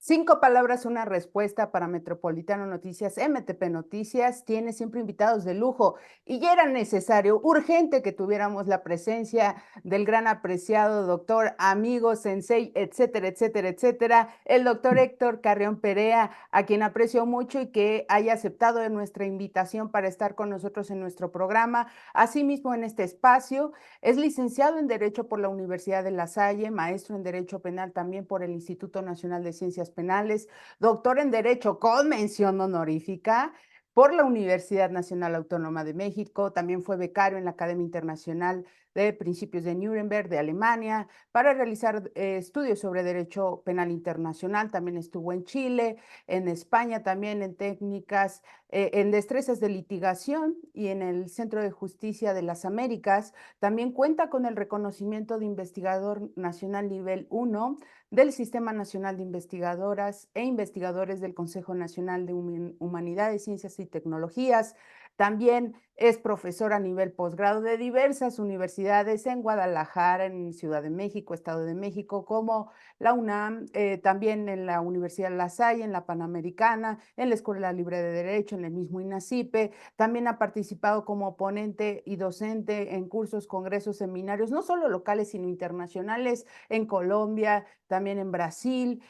5 palabras, una respuesta para Metropolitano Noticias. MTP Noticias tiene siempre invitados de lujo y ya era necesario, urgente que tuviéramos la presencia del gran apreciado doctor, amigo, sensei, etcétera, etcétera, etcétera, el doctor Héctor Carrión Perea, a quien aprecio mucho y que haya aceptado nuestra invitación para estar con nosotros en nuestro programa. Asimismo, en este espacio, es licenciado en Derecho por la Universidad de La Salle, maestro en Derecho Penal también por el Instituto Nacional de Ciencias Penales, doctor en Derecho con mención honorífica por la Universidad Nacional Autónoma de México, también fue becario en la Academia Internacional de Principios de Nuremberg de Alemania para realizar estudios sobre Derecho Penal Internacional, también estuvo en Chile, en España también en técnicas, en destrezas de litigación y en el Centro de Justicia de las Américas. También cuenta con el reconocimiento de investigador nacional nivel 1 del Sistema Nacional de Investigadoras e Investigadores del Consejo Nacional de Humanidades, Ciencias y Tecnologías. También es profesor a nivel posgrado de diversas universidades en Guadalajara, en Ciudad de México, Estado de México, como la UNAM, también en la Universidad La Salle, en la Panamericana, en la Escuela Libre de Derecho, en el mismo INACIPE. También ha participado como ponente y docente en cursos, congresos, seminarios, no solo locales, sino internacionales, en Colombia, también en Brasil.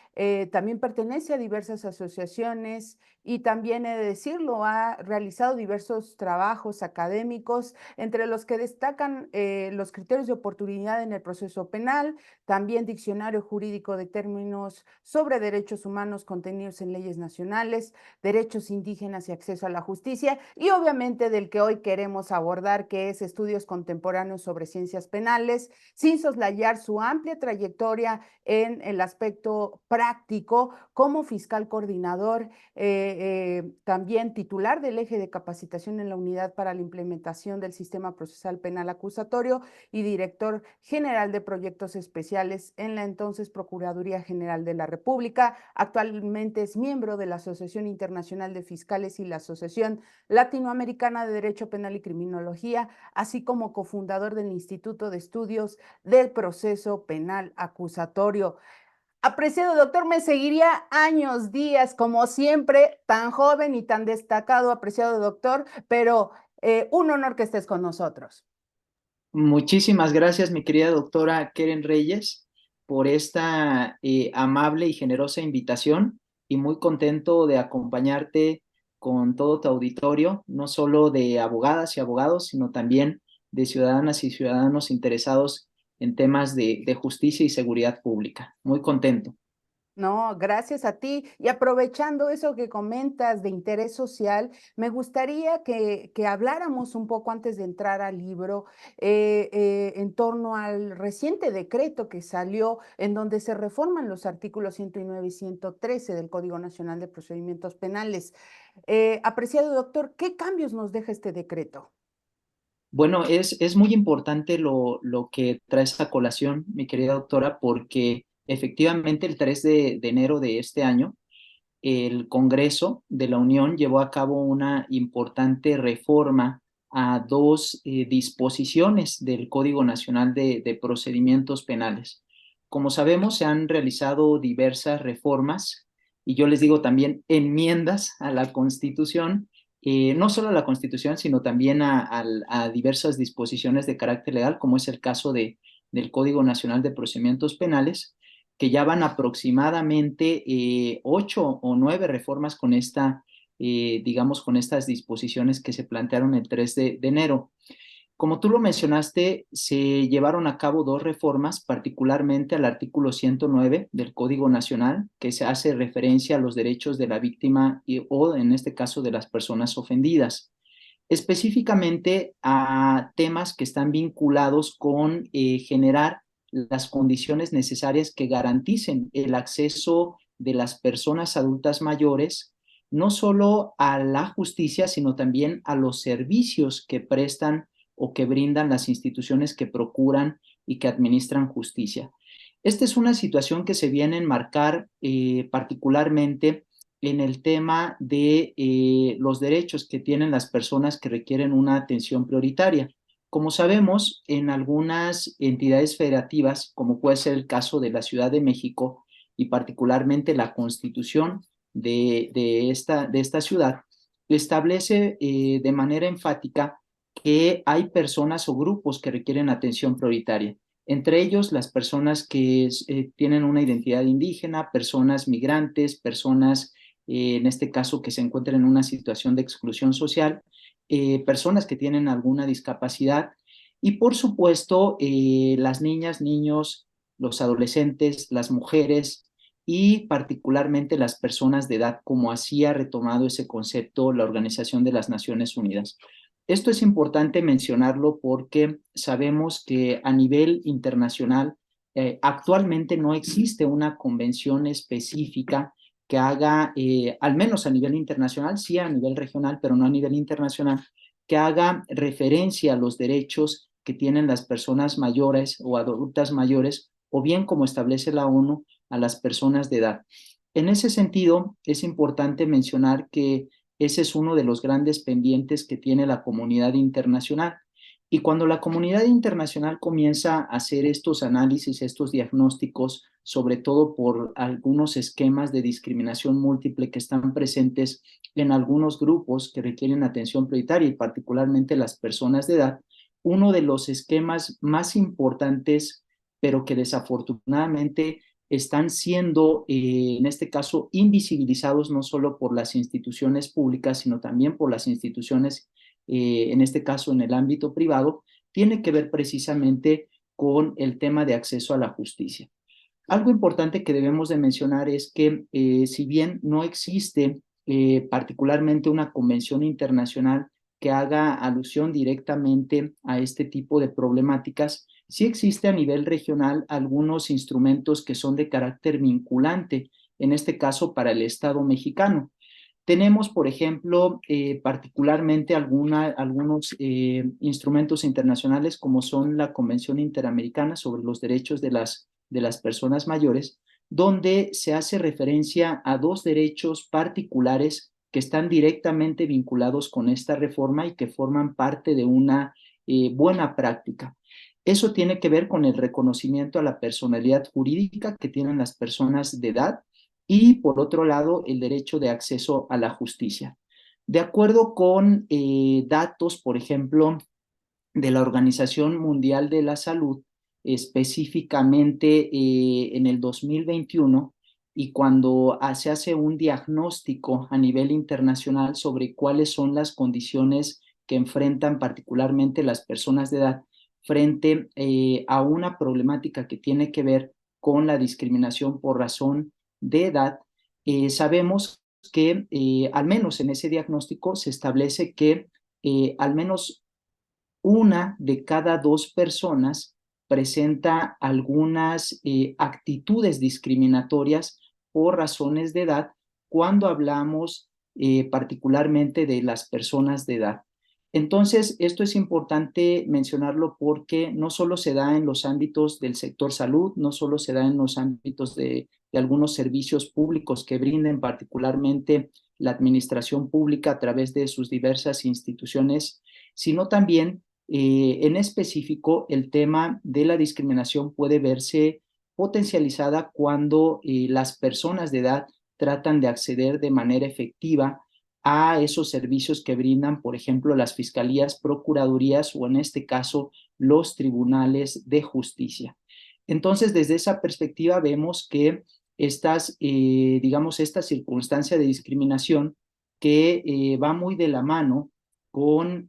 También pertenece a diversas asociaciones y también, he de decirlo, ha realizado diversos trabajos académicos, entre los que destacan los criterios de oportunidad en el proceso penal, también diccionario jurídico de términos sobre derechos humanos contenidos en leyes nacionales, derechos indígenas y acceso a la justicia, y obviamente del que hoy queremos abordar, que es estudios contemporáneos sobre ciencias penales, sin soslayar su amplia trayectoria en el aspecto práctico como fiscal coordinador, también titular del eje de capacitación en la Unidad para la Implementación del Sistema Procesal Penal Acusatorio y director general de proyectos especiales en la entonces Procuraduría General de la República. Actualmente es miembro de la Asociación Internacional de Fiscales y la Asociación Latinoamericana de Derecho Penal y Criminología, así como cofundador del Instituto de Estudios del Proceso Penal Acusatorio. Apreciado doctor, me seguiría años, días, como siempre, tan joven y tan destacado, apreciado doctor, pero un honor que estés con nosotros. Muchísimas gracias, mi querida doctora Keren Reyes, por esta amable y generosa invitación y muy contento de acompañarte con todo tu auditorio, no solo de abogadas y abogados, sino también de ciudadanas y ciudadanos interesados en temas de justicia y seguridad pública. Muy contento. No, gracias a ti. Y aprovechando eso que comentas de interés social, me gustaría que habláramos un poco antes de entrar al libro en torno al reciente decreto que salió en donde se reforman los artículos 109 y 113 del Código Nacional de Procedimientos Penales. Apreciado doctor, ¿qué cambios nos deja este decreto? Bueno, es muy importante lo que traes a colación, mi querida doctora, porque efectivamente el 3 de enero de este año, el Congreso de la Unión llevó a cabo una importante reforma a dos disposiciones del Código Nacional de Procedimientos Penales. Como sabemos, se han realizado diversas reformas y yo les digo también enmiendas a la Constitución, no solo a la Constitución, sino también a diversas disposiciones de carácter legal, como es el caso del Código Nacional de Procedimientos Penales, que ya van aproximadamente 8 o 9 reformas con digamos, con estas disposiciones que se plantearon el 3 de enero. Como tú lo mencionaste, se llevaron a cabo dos reformas, particularmente al artículo 109 del Código Nacional, que se hace referencia a los derechos de la víctima o, en este caso, de las personas ofendidas, específicamente a temas que están vinculados con generar las condiciones necesarias que garanticen el acceso de las personas adultas mayores, no solo a la justicia, sino también a los servicios que prestan o que brindan las instituciones que procuran y que administran justicia. Esta es una situación que se viene a enmarcar particularmente en el tema de los derechos que tienen las personas que requieren una atención prioritaria. Como sabemos, en algunas entidades federativas, como puede ser el caso de la Ciudad de México y particularmente la Constitución de esta ciudad, establece de manera enfática que hay personas o grupos que requieren atención prioritaria. Entre ellos, las personas que tienen una identidad indígena, personas migrantes, personas, en este caso, que se encuentran en una situación de exclusión social, personas que tienen alguna discapacidad y, por supuesto, las niñas, niños, los adolescentes, las mujeres y particularmente las personas de edad, como así ha retomado ese concepto la Organización de las Naciones Unidas. Esto es importante mencionarlo porque sabemos que a nivel internacional actualmente no existe una convención específica que haga, al menos a nivel internacional, sí a nivel regional, pero no a nivel internacional, que haga referencia a los derechos que tienen las personas mayores o adultas mayores, o bien como establece la ONU, a las personas de edad. En ese sentido, es importante mencionar que ese es uno de los grandes pendientes que tiene la comunidad internacional. Y cuando la comunidad internacional comienza a hacer estos análisis, estos diagnósticos, sobre todo por algunos esquemas de discriminación múltiple que están presentes en algunos grupos que requieren atención prioritaria y particularmente las personas de edad, uno de los esquemas más importantes, pero que desafortunadamente están siendo, en este caso, invisibilizados no solo por las instituciones públicas, sino también por las instituciones, en este caso en el ámbito privado, tiene que ver precisamente con el tema de acceso a la justicia. Algo importante que debemos de mencionar es que si bien no existe particularmente una convención internacional que haga alusión directamente a este tipo de problemáticas, sí existe a nivel regional algunos instrumentos que son de carácter vinculante, en este caso para el Estado mexicano. Tenemos, por ejemplo, particularmente algunos instrumentos internacionales como son la Convención Interamericana sobre los Derechos de las Personas Mayores, donde se hace referencia a dos derechos particulares que están directamente vinculados con esta reforma y que forman parte de una buena práctica. Eso tiene que ver con el reconocimiento a la personalidad jurídica que tienen las personas de edad y, por otro lado, el derecho de acceso a la justicia. De acuerdo con datos, por ejemplo, de la Organización Mundial de la Salud, específicamente en el 2021, y cuando se hace un diagnóstico a nivel internacional sobre cuáles son las condiciones que enfrentan particularmente las personas de edad frente a una problemática que tiene que ver con la discriminación por razón de edad, sabemos que al menos en ese diagnóstico se establece que al menos una de cada dos personas presenta algunas actitudes discriminatorias por razones de edad cuando hablamos particularmente de las personas de edad. Entonces, esto es importante mencionarlo porque no solo se da en los ámbitos del sector salud, no solo se da en los ámbitos de algunos servicios públicos que brinden particularmente la administración pública a través de sus diversas instituciones, sino también en específico, el tema de la discriminación puede verse potencializada cuando las personas de edad tratan de acceder de manera efectiva a esos servicios que brindan, por ejemplo, las fiscalías, procuradurías o en este caso los tribunales de justicia. Entonces, desde esa perspectiva vemos que digamos, esta circunstancia de discriminación que va muy de la mano con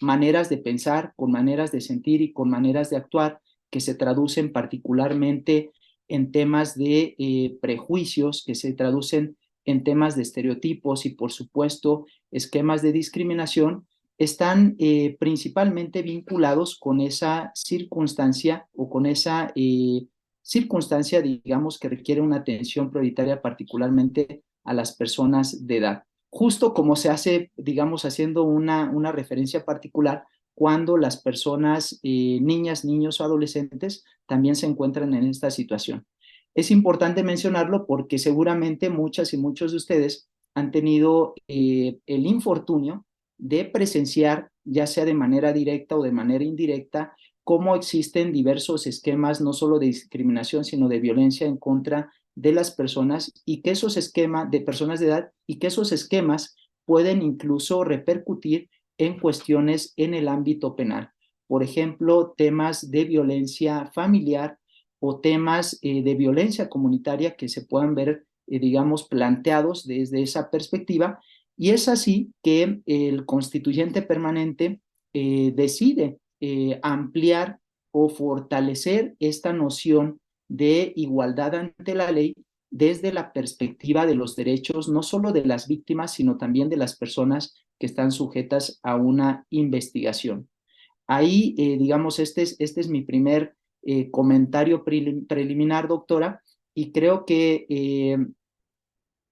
maneras de pensar, con maneras de sentir y con maneras de actuar que se traducen particularmente en temas de prejuicios, que se traducen en temas de estereotipos y, por supuesto, esquemas de discriminación, están principalmente vinculados con esa circunstancia o con esa circunstancia, digamos, que requiere una atención prioritaria particularmente a las personas de edad. Justo como se hace, digamos, haciendo una referencia particular cuando las personas, niñas, niños o adolescentes también se encuentran en esta situación. Es importante mencionarlo porque seguramente muchas y muchos de ustedes han tenido el infortunio de presenciar, ya sea de manera directa o de manera indirecta, cómo existen diversos esquemas no solo de discriminación, sino de violencia en contra de las personas y que esos esquemas de personas de edad y que esos esquemas pueden incluso repercutir en cuestiones en el ámbito penal. Por ejemplo, temas de violencia familiar o temas de violencia comunitaria que se puedan ver, digamos, planteados desde esa perspectiva. Y es así que el constituyente permanente decide ampliar o fortalecer esta noción de igualdad ante la ley desde la perspectiva de los derechos, no solo de las víctimas, sino también de las personas que están sujetas a una investigación. Ahí, digamos, este es mi primer comentario preliminar, doctora, y creo que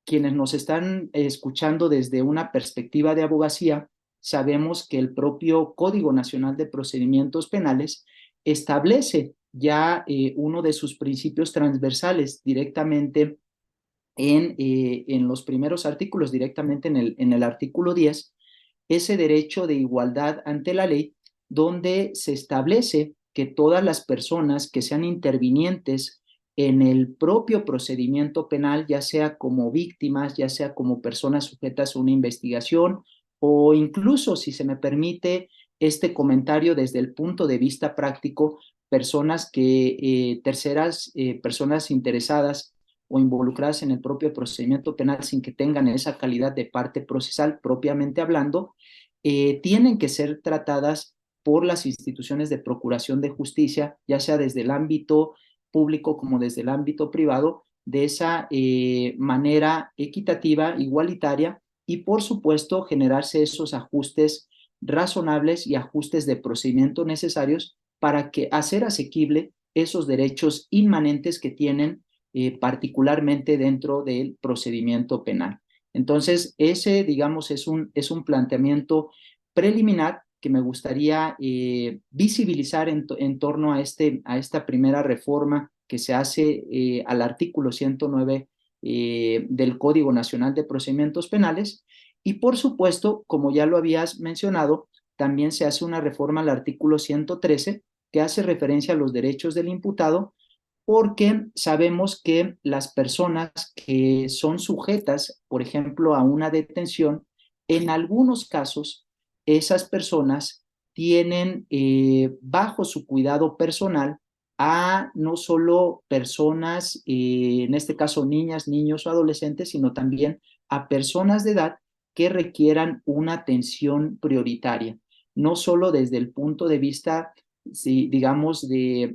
quienes nos están escuchando desde una perspectiva de abogacía, sabemos que el propio Código Nacional de Procedimientos Penales establece ya uno de sus principios transversales directamente en los primeros artículos, directamente en el artículo 10, ese derecho de igualdad ante la ley, donde se establece que todas las personas que sean intervinientes en el propio procedimiento penal, ya sea como víctimas, ya sea como personas sujetas a una investigación, o incluso, si se me permite este comentario desde el punto de vista práctico, personas que, terceras personas interesadas o involucradas en el propio procedimiento penal sin que tengan esa calidad de parte procesal propiamente hablando, tienen que ser tratadas por las instituciones de procuración de justicia, ya sea desde el ámbito público como desde el ámbito privado, de esa manera equitativa, igualitaria, y por supuesto generarse esos ajustes razonables y ajustes de procedimiento necesarios para que hacer asequible esos derechos inmanentes que tienen particularmente dentro del procedimiento penal. Entonces, ese, digamos, es un planteamiento preliminar que me gustaría visibilizar en torno a esta primera reforma que se hace al artículo 109 del Código Nacional de Procedimientos Penales. Y por supuesto, como ya lo habías mencionado, también se hace una reforma al artículo 113 que hace referencia a los derechos del imputado, porque sabemos que las personas que son sujetas, por ejemplo, a una detención, en algunos casos, esas personas tienen bajo su cuidado personal a no solo personas, en este caso niñas, niños o adolescentes, sino también a personas de edad que requieran una atención prioritaria, no solo desde el punto de vista, si, digamos, de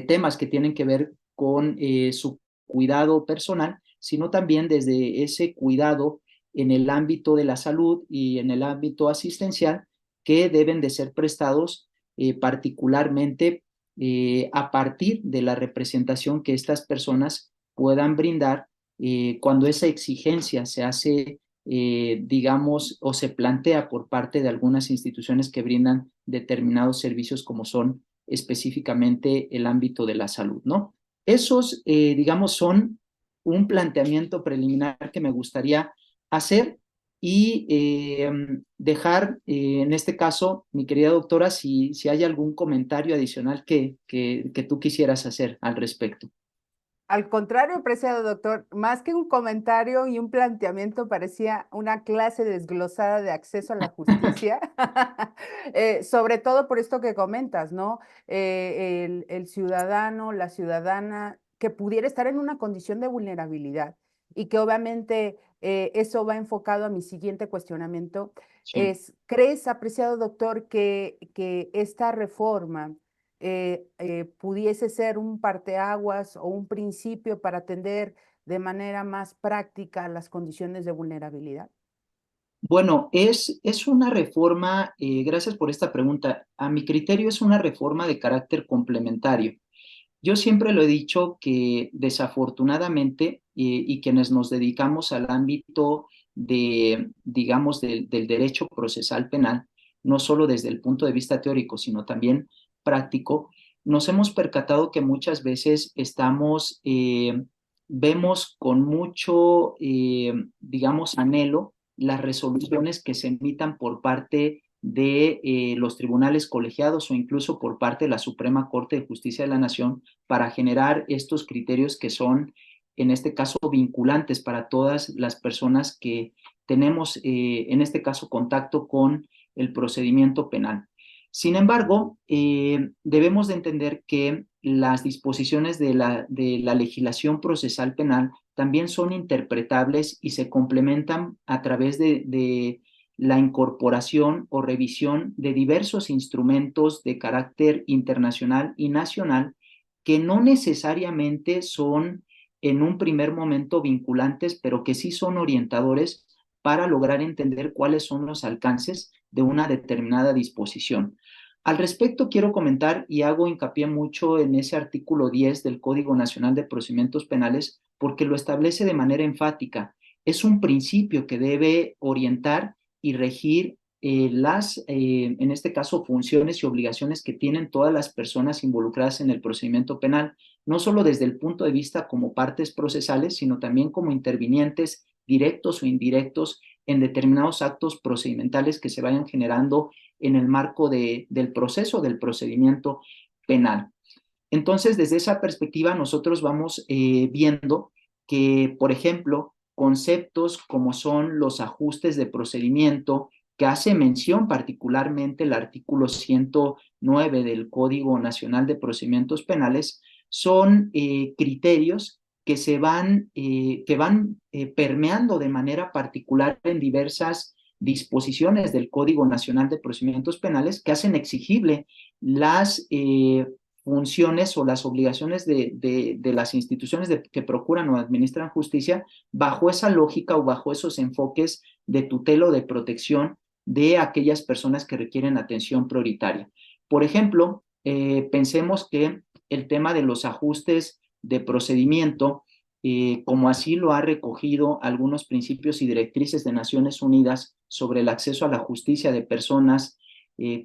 temas que tienen que ver con su cuidado personal, sino también desde ese cuidado en el ámbito de la salud y en el ámbito asistencial que deben de ser prestados particularmente a partir de la representación que estas personas puedan brindar cuando esa exigencia se hace, digamos, o se plantea por parte de algunas instituciones que brindan determinados servicios como son específicamente el ámbito de la salud, ¿no? Esos, digamos, son un planteamiento preliminar que me gustaría hacer y dejar, en este caso, mi querida doctora, si hay algún comentario adicional que tú quisieras hacer al respecto. Al contrario, apreciado doctor, más que un comentario y un planteamiento, parecía una clase desglosada de acceso a la justicia, sobre todo por esto que comentas, ¿no? El ciudadano, la ciudadana que pudiera estar en una condición de vulnerabilidad y que obviamente eso va enfocado a mi siguiente cuestionamiento, Sí. es, ¿crees, apreciado doctor, que esta reforma pudiese ser un parteaguas o un principio para atender de manera más práctica las condiciones de vulnerabilidad? Bueno, es una reforma, gracias por esta pregunta. A mi criterio es una reforma de carácter complementario. Yo siempre lo he dicho que desafortunadamente, y quienes nos dedicamos al ámbito de, digamos, del derecho procesal penal, no solo desde el punto de vista teórico, sino también práctico, nos hemos percatado que muchas veces vemos con mucho, digamos, anhelo las resoluciones que se emitan por parte de los tribunales colegiados o incluso por parte de la Suprema Corte de Justicia de la Nación para generar estos criterios que son, en este caso, vinculantes para todas las personas que tenemos, en este caso, contacto con el procedimiento penal. Sin embargo, debemos de entender que las disposiciones de la legislación procesal penal también son interpretables y se complementan a través de la incorporación o revisión de diversos instrumentos de carácter internacional y nacional que no necesariamente son en un primer momento vinculantes, pero que sí son orientadores para lograr entender cuáles son los alcances de una determinada disposición. Al respecto, quiero comentar y hago hincapié mucho en ese artículo 10 del Código Nacional de Procedimientos Penales porque lo establece de manera enfática. Es un principio que debe orientar y regir en este caso, funciones y obligaciones que tienen todas las personas involucradas en el procedimiento penal, no solo desde el punto de vista como partes procesales, sino también como intervinientes directos o indirectos en determinados actos procedimentales que se vayan generando en el marco del proceso del procedimiento penal. Entonces, desde esa perspectiva, nosotros vamos viendo que, por ejemplo, conceptos como son los ajustes de procedimiento, que hace mención particularmente el artículo 109 del Código Nacional de Procedimientos Penales, son criterios que van permeando de manera particular en diversas disposiciones del Código Nacional de Procedimientos Penales que hacen exigible las funciones o las obligaciones de las instituciones que procuran o administran justicia bajo esa lógica o bajo esos enfoques de tutela o de protección de aquellas personas que requieren atención prioritaria. Por ejemplo, pensemos que el tema de los ajustes de procedimiento, como así lo ha recogido algunos principios y directrices de Naciones Unidas sobre el acceso a la justicia de personas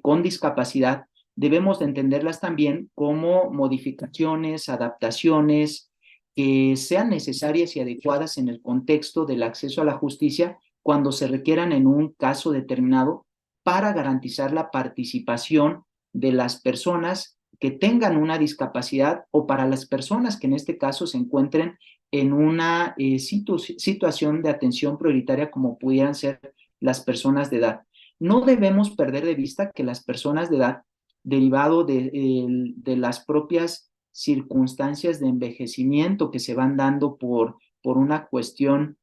con discapacidad, debemos de entenderlas también como modificaciones, adaptaciones que sean necesarias y adecuadas en el contexto del acceso a la justicia cuando se requieran en un caso determinado para garantizar la participación de las personas que tengan una discapacidad o para las personas que en este caso se encuentren en una situación de atención prioritaria como pudieran ser las personas de edad. No debemos perder de vista que las personas de edad derivado de las propias circunstancias de envejecimiento que se van dando por una cuestión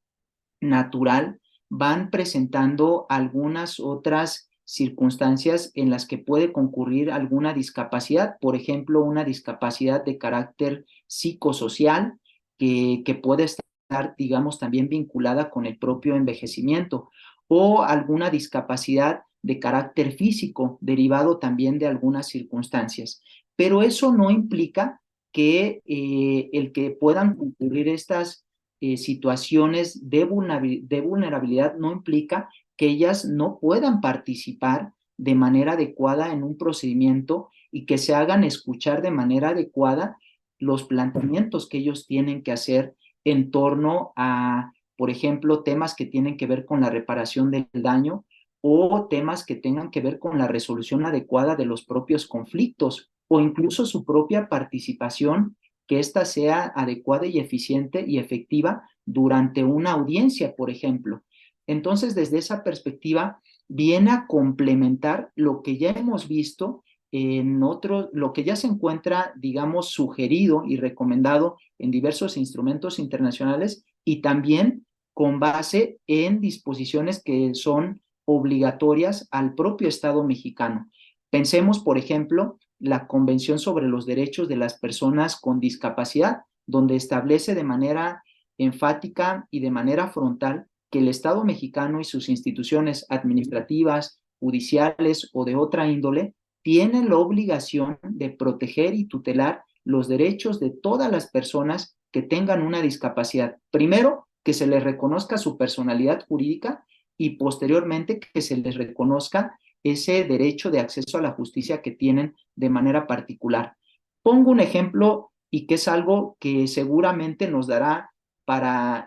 natural, van presentando algunas otras circunstancias en las que puede concurrir alguna discapacidad, por ejemplo, una discapacidad de carácter psicosocial que puede estar, digamos, también vinculada con el propio envejecimiento o alguna discapacidad de carácter físico derivado también de algunas circunstancias. Pero eso no implica que el que puedan concurrir estas situaciones de vulnerabilidad no implica que ellas no puedan participar de manera adecuada en un procedimiento y que se hagan escuchar de manera adecuada los planteamientos que ellos tienen que hacer en torno a, por ejemplo, temas que tienen que ver con la reparación del daño o temas que tengan que ver con la resolución adecuada de los propios conflictos o incluso su propia participación, que ésta sea adecuada y eficiente y efectiva durante una audiencia, por ejemplo. Entonces, desde esa perspectiva, viene a complementar lo que ya hemos visto en otro, lo que ya se encuentra, digamos, sugerido y recomendado en diversos instrumentos internacionales y también con base en disposiciones que son obligatorias al propio Estado mexicano. Pensemos, por ejemplo, la Convención sobre los Derechos de las Personas con Discapacidad, donde establece de manera enfática y de manera frontal que el Estado mexicano y sus instituciones administrativas, judiciales o de otra índole tienen la obligación de proteger y tutelar los derechos de todas las personas que tengan una discapacidad. Primero, que se les reconozca su personalidad jurídica y posteriormente que se les reconozca ese derecho de acceso a la justicia que tienen de manera particular. Pongo un ejemplo y que es algo que seguramente nos dará para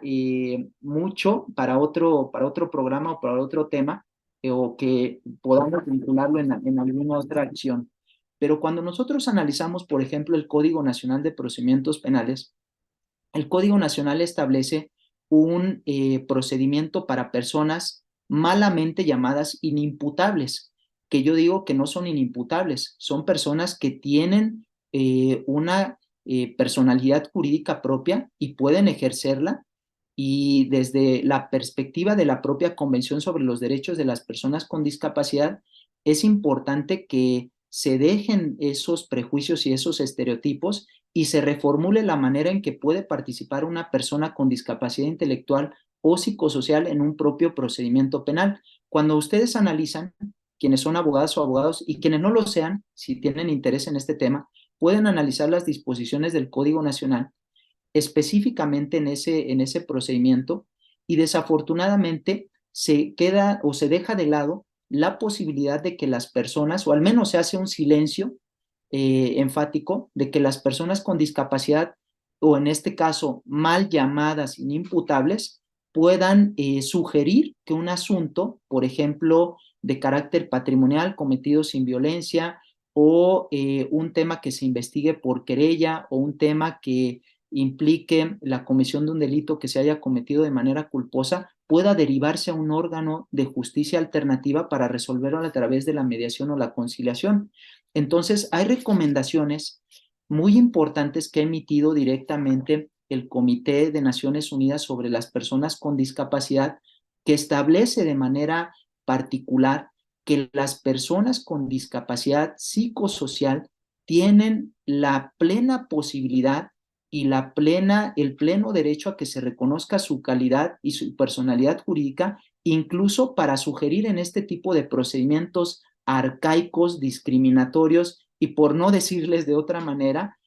mucho, para otro programa o para otro tema. o que podamos vincularlo en alguna otra acción. Pero cuando nosotros analizamos, por ejemplo, el Código Nacional de Procedimientos Penales, el Código Nacional establece un procedimiento para personas malamente llamadas inimputables, que yo digo que no son inimputables, son personas que tienen una personalidad jurídica propia y pueden ejercerla, y desde la perspectiva de la propia Convención sobre los Derechos de las Personas con Discapacidad, es importante que se dejen esos prejuicios y esos estereotipos y se reformule la manera en que puede participar una persona con discapacidad intelectual o psicosocial en un propio procedimiento penal. Cuando ustedes analizan, quienes son abogadas o abogados y quienes no lo sean, si tienen interés en este tema, pueden analizar las disposiciones del Código Nacional específicamente en ese procedimiento, y desafortunadamente se queda o se deja de lado la posibilidad de que las personas, o al menos se hace un silencio enfático, de que las personas con discapacidad, o en este caso mal llamadas inimputables, puedan sugerir que un asunto, por ejemplo, de carácter patrimonial cometido sin violencia, o un tema que se investigue por querella, o un tema que implique la comisión de un delito que se haya cometido de manera culposa, pueda derivarse a un órgano de justicia alternativa para resolverlo a través de la mediación o la conciliación. Entonces, hay recomendaciones muy importantes que ha emitido directamente el Comité de Naciones Unidas sobre las Personas con Discapacidad, que establece de manera particular que las personas con discapacidad psicosocial tienen la plena posibilidad y el pleno derecho a que se reconozca su calidad y su personalidad jurídica, incluso para sugerir en este tipo de procedimientos arcaicos, discriminatorios y, por no decirles de otra manera,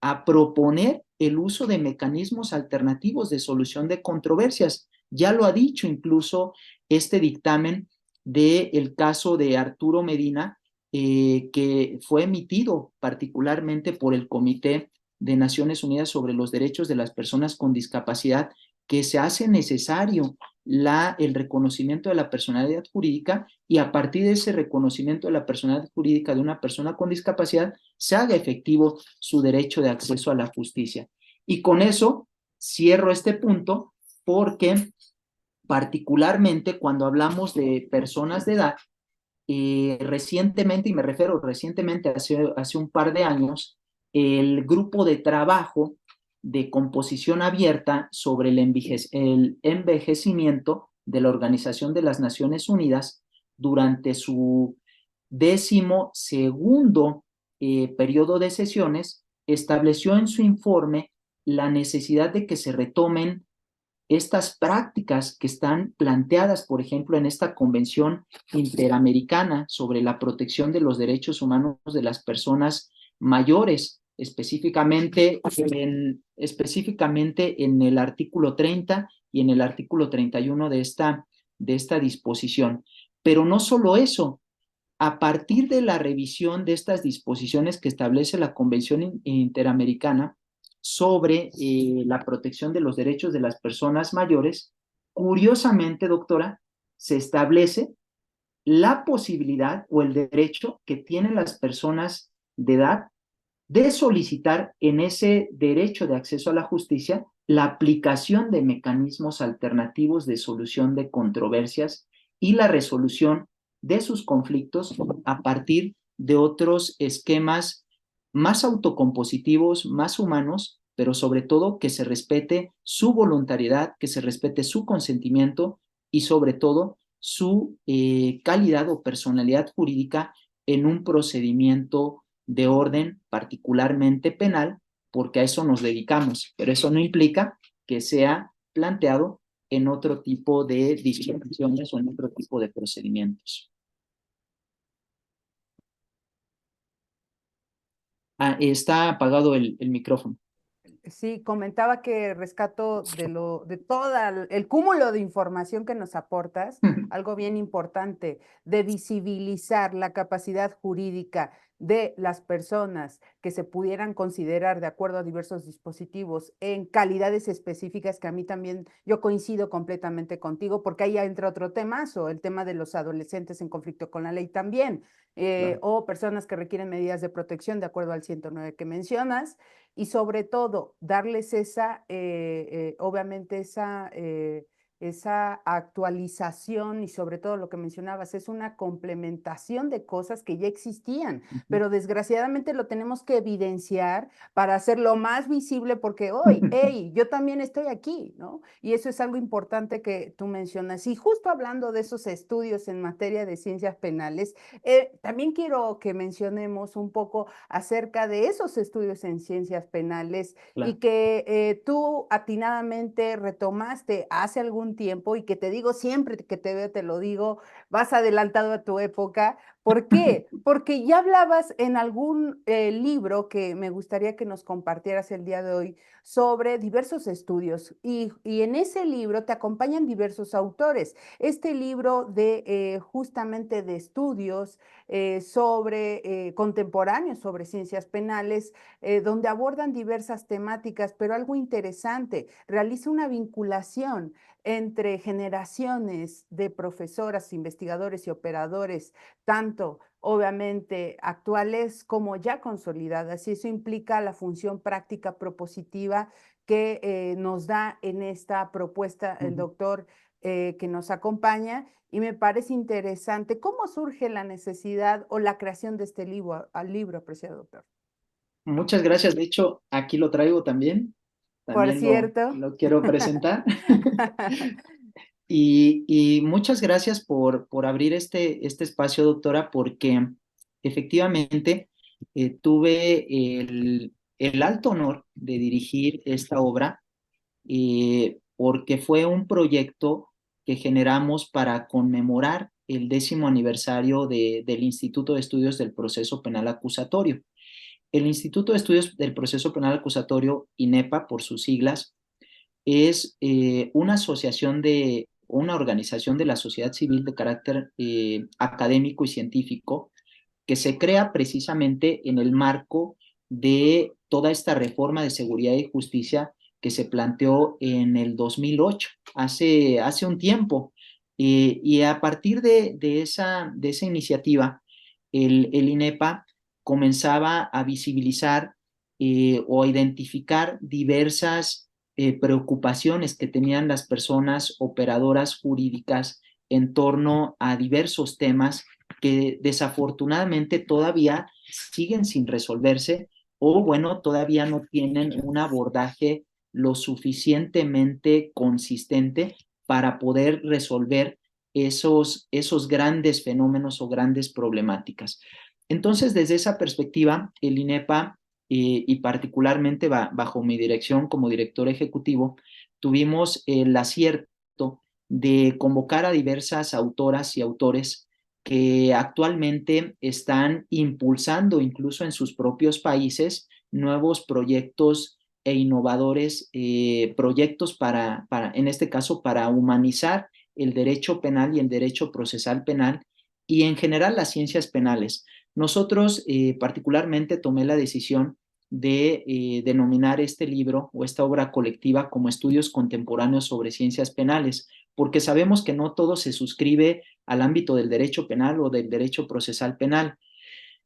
a proponer el uso de mecanismos alternativos de solución de controversias. Ya lo ha dicho incluso este dictamen del caso de Arturo Medina, que fue emitido particularmente por el Comité de Naciones Unidas sobre los Derechos de las Personas con Discapacidad, que se hace necesario el reconocimiento de la personalidad jurídica, y a partir de ese reconocimiento de la personalidad jurídica de una persona con discapacidad se haga efectivo su derecho de acceso a la justicia. Y con eso cierro este punto, porque particularmente cuando hablamos de personas de edad, recientemente, y me refiero recientemente, hace un par de años, el grupo de trabajo de composición abierta sobre el envejecimiento de la Organización de las Naciones Unidas, durante su 12º periodo de sesiones, estableció en su informe la necesidad de que se retomen estas prácticas que están planteadas, por ejemplo, en esta Convención Interamericana sobre la protección de los derechos humanos de las personas mayores, específicamente en el artículo 30 y en el artículo 31 de esta disposición. Pero no solo eso, a partir de la revisión de estas disposiciones que establece la Convención Interamericana sobre la protección de los derechos de las personas mayores, curiosamente, doctora, se establece la posibilidad o el derecho que tienen las personas de edad de solicitar en ese derecho de acceso a la justicia la aplicación de mecanismos alternativos de solución de controversias y la resolución de sus conflictos a partir de otros esquemas más autocompositivos, más humanos, pero sobre todo que se respete su voluntariedad, que se respete su consentimiento y sobre todo su calidad o personalidad jurídica en un procedimiento de orden particularmente penal, porque a eso nos dedicamos, pero eso no implica que sea planteado en otro tipo de disposiciones o en otro tipo de procedimientos. Está apagado el micrófono. Sí, comentaba que rescato de todo el cúmulo de información que nos aportas, algo bien importante, de visibilizar la capacidad jurídica de las personas que se pudieran considerar de acuerdo a diversos dispositivos en calidades específicas, que a mí también, yo coincido completamente contigo, porque ahí entra otro temazo, el tema de los adolescentes en conflicto con la ley también, Claro. o personas que requieren medidas de protección de acuerdo al 109 que mencionas, y sobre todo darles esa, obviamente esa actualización y sobre todo lo que mencionabas, es una complementación de cosas que ya existían, Ujú. pero desgraciadamente lo tenemos que evidenciar para hacerlo más visible porque hoy, hey, yo también estoy aquí, ¿no? Y eso es algo importante que tú mencionas. Y justo hablando de esos estudios en materia de ciencias penales, también quiero que mencionemos un poco acerca de esos estudios en ciencias penales y Claro. que tú atinadamente retomaste hace algún tiempo y que te digo siempre que te veo, te lo digo, vas adelantado a tu época. ¿Por qué? Porque ya hablabas en algún libro que me gustaría que nos compartieras el día de hoy sobre diversos estudios y en ese libro te acompañan diversos autores. Este libro de justamente de estudios sobre contemporáneos, sobre ciencias penales, donde abordan diversas temáticas, pero algo interesante, realiza una vinculación entre generaciones de profesoras, investigadores y operadores, tanto obviamente actuales como ya consolidadas, y eso implica la función práctica propositiva que nos da en esta propuesta el Ujú. doctor que nos acompaña, y me parece interesante cómo surge la necesidad o la creación de este libro, al libro, apreciado doctor. Muchas gracias. De hecho, aquí lo traigo también. Por También cierto. lo quiero presentar. Y muchas gracias por abrir este espacio, doctora, porque efectivamente tuve el alto honor de dirigir esta obra, porque fue un proyecto que generamos para conmemorar el 10º aniversario del Instituto de Estudios del Proceso Penal Acusatorio. El Instituto de Estudios del Proceso Penal Acusatorio, INEPA por sus siglas, es una asociación una organización de la sociedad civil de carácter académico y científico que se crea precisamente en el marco de toda esta reforma de seguridad y justicia que se planteó en el 2008, hace un tiempo. Y a partir de esa iniciativa, el INEPA comenzaba a visibilizar o a identificar diversas preocupaciones que tenían las personas operadoras jurídicas en torno a diversos temas que desafortunadamente todavía siguen sin resolverse o, bueno, todavía no tienen un abordaje lo suficientemente consistente para poder resolver esos grandes fenómenos o grandes problemáticas. Entonces, desde esa perspectiva, el INEPA, y particularmente bajo mi dirección como director ejecutivo, tuvimos el acierto de convocar a diversas autoras y autores que actualmente están impulsando incluso en sus propios países nuevos proyectos e innovadores, proyectos en este caso, para humanizar el derecho penal y el derecho procesal penal y en general las ciencias penales. Nosotros particularmente tomé la decisión de denominar este libro o esta obra colectiva como Estudios Contemporáneos sobre Ciencias Penales, porque sabemos que no todo se suscribe al ámbito del derecho penal o del derecho procesal penal,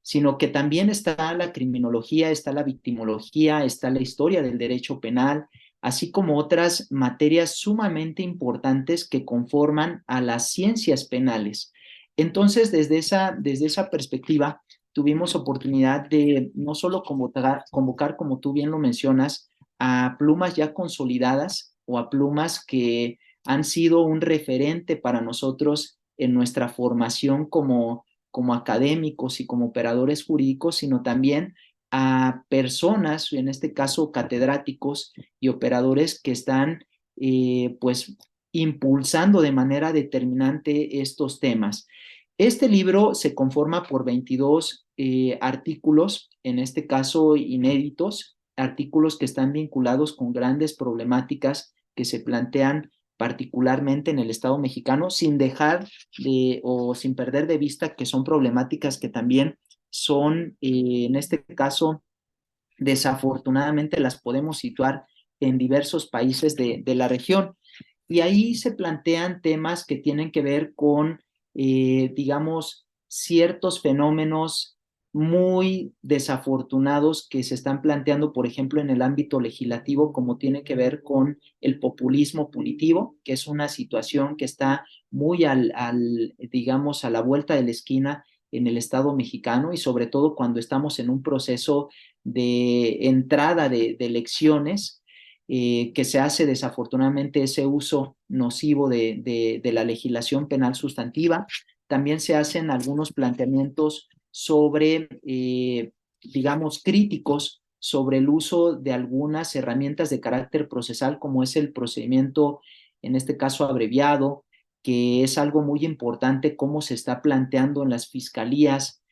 sino que también está la criminología, está la victimología, está la historia del derecho penal, así como otras materias sumamente importantes que conforman a las ciencias penales. Entonces, desde esa perspectiva, tuvimos oportunidad de no solo convocar, como tú bien lo mencionas, a plumas ya consolidadas o a plumas que han sido un referente para nosotros en nuestra formación como académicos y como operadores jurídicos, sino también a personas, en este caso catedráticos y operadores que están pues impulsando de manera determinante estos temas. Este libro se conforma por 22 artículos, en este caso inéditos, artículos que están vinculados con grandes problemáticas que se plantean particularmente en el Estado mexicano, sin dejar o sin perder de vista que son problemáticas que también son, en este caso, desafortunadamente las podemos situar en diversos países de la región. Y ahí se plantean temas que tienen que ver con, digamos, ciertos fenómenos muy desafortunados que se están planteando, por ejemplo, en el ámbito legislativo, como tiene que ver con el populismo punitivo, que es una situación que está muy digamos, a la vuelta de la esquina en el Estado mexicano y sobre todo cuando estamos en un proceso de entrada de elecciones, que se hace desafortunadamente ese uso nocivo de la legislación penal sustantiva. También se hacen algunos planteamientos sobre, digamos, críticos sobre el uso de algunas herramientas de carácter procesal, como es el procedimiento, en este caso abreviado, que es algo muy importante cómo se está planteando en las fiscalías,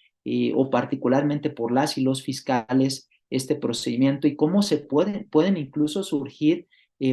o particularmente por las y los fiscales este procedimiento y cómo se pueden incluso surgir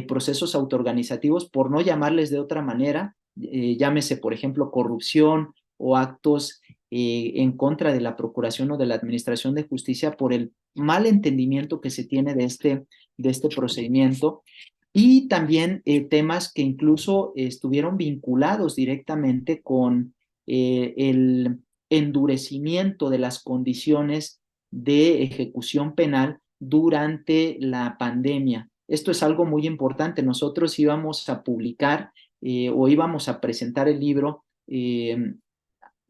procesos autoorganizativos, por no llamarles de otra manera, llámese, por ejemplo, corrupción o actos en contra de la Procuración o de la Administración de Justicia por el mal entendimiento que se tiene de este procedimiento. Y también temas que incluso estuvieron vinculados directamente con el endurecimiento de las condiciones de ejecución penal durante la pandemia. Esto es algo muy importante. Nosotros íbamos a publicar o íbamos a presentar el libro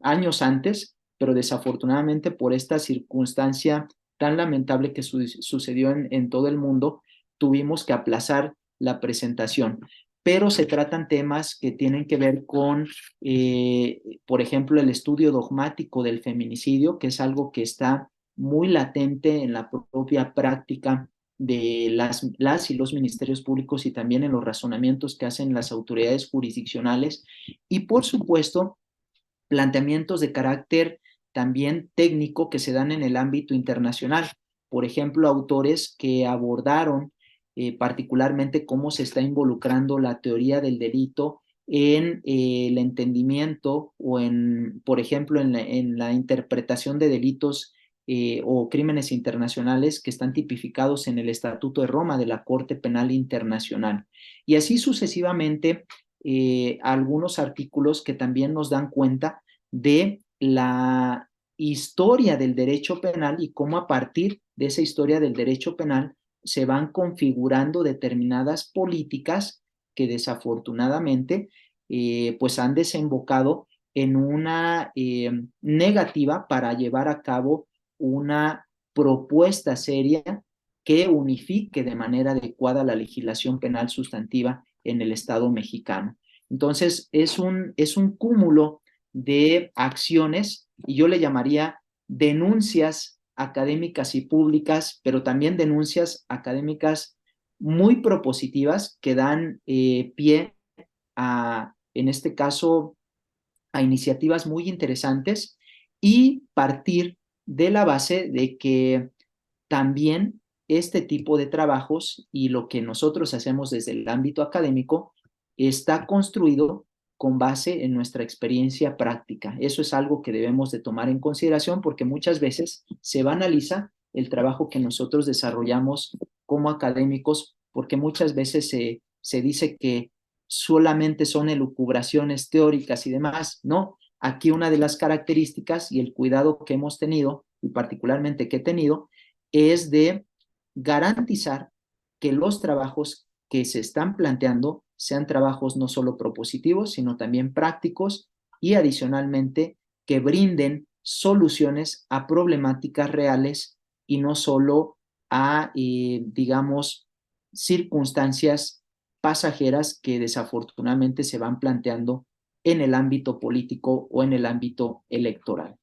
años antes, pero desafortunadamente por esta circunstancia tan lamentable que sucedió en todo el mundo, tuvimos que aplazar la presentación. Pero se tratan temas que tienen que ver con, por ejemplo, el estudio dogmático del feminicidio, que es algo que está muy latente en la propia práctica de las y los ministerios públicos y también en los razonamientos que hacen las autoridades jurisdiccionales. Y por supuesto, planteamientos de carácter también técnico que se dan en el ámbito internacional. Por ejemplo, autores que abordaron particularmente cómo se está involucrando la teoría del delito en el entendimiento o en, por ejemplo, en la interpretación de delitos o crímenes internacionales que están tipificados en el Estatuto de Roma de la Corte Penal Internacional. Y así sucesivamente, algunos artículos que también nos dan cuenta de la historia del derecho penal y cómo a partir de esa historia del derecho penal se van configurando determinadas políticas que desafortunadamente pues han desembocado en una negativa para llevar a cabo una propuesta seria que unifique de manera adecuada la legislación penal sustantiva en el Estado mexicano. Entonces, es un cúmulo de acciones y yo le llamaría denuncias académicas y públicas, pero también denuncias académicas muy propositivas que dan pie a, en este caso, a iniciativas muy interesantes y partir de la base de que también este tipo de trabajos y lo que nosotros hacemos desde el ámbito académico está construido con base en nuestra experiencia práctica. Eso es algo que debemos de tomar en consideración porque muchas veces se banaliza el trabajo que nosotros desarrollamos como académicos porque muchas veces se dice que solamente son elucubraciones teóricas y demás. No, aquí una de las características y el cuidado que hemos tenido, y particularmente que he tenido, es de garantizar que los trabajos que se están planteando sean trabajos no solo propositivos, sino también prácticos y adicionalmente que brinden soluciones a problemáticas reales y no solo a, digamos, circunstancias pasajeras que desafortunadamente se van planteando en el ámbito político o en el ámbito electoral.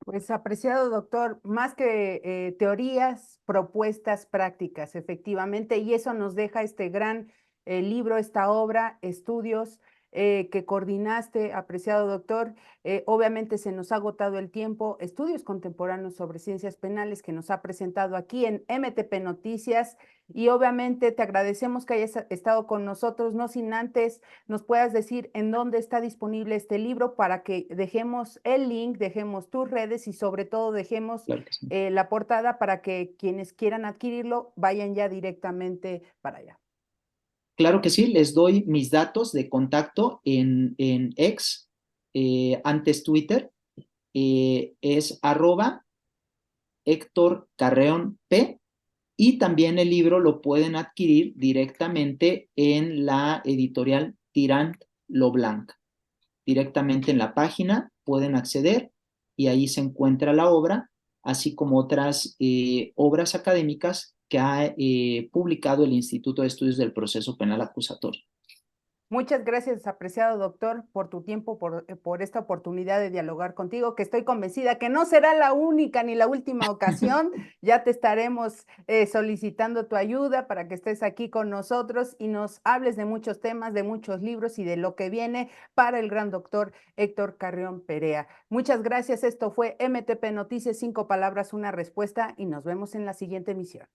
Pues apreciado doctor, más que teorías, propuestas prácticas, efectivamente, y eso nos deja este gran libro, esta obra, estudios que coordinaste, apreciado doctor. Obviamente se nos ha agotado el tiempo. Estudios contemporáneos sobre ciencias penales que nos ha presentado aquí en MTP Noticias. Y obviamente te agradecemos que hayas estado con nosotros, no sin antes nos puedas decir en dónde está disponible este libro para que dejemos el link, dejemos tus redes y sobre todo dejemos Claro que sí. la portada para que quienes quieran adquirirlo vayan ya directamente para allá. Claro que sí, les doy mis datos de contacto en X, antes Twitter, es @Héctor Carreón P. Y también el libro lo pueden adquirir directamente en la editorial Tirant Lo Blanc. Directamente en la página pueden acceder y ahí se encuentra la obra, así como otras obras académicas que ha publicado el Instituto de Estudios del Proceso Penal Acusatorio. Muchas gracias, apreciado doctor, por tu tiempo, por esta oportunidad de dialogar contigo, que estoy convencida que no será la única ni la última ocasión. Ya te estaremos solicitando tu ayuda para que estés aquí con nosotros y nos hables de muchos temas, de muchos libros y de lo que viene para el gran doctor Héctor Carrión Perea. Muchas gracias. Esto fue MTP Noticias, 5 palabras, una respuesta y nos vemos en la siguiente emisión.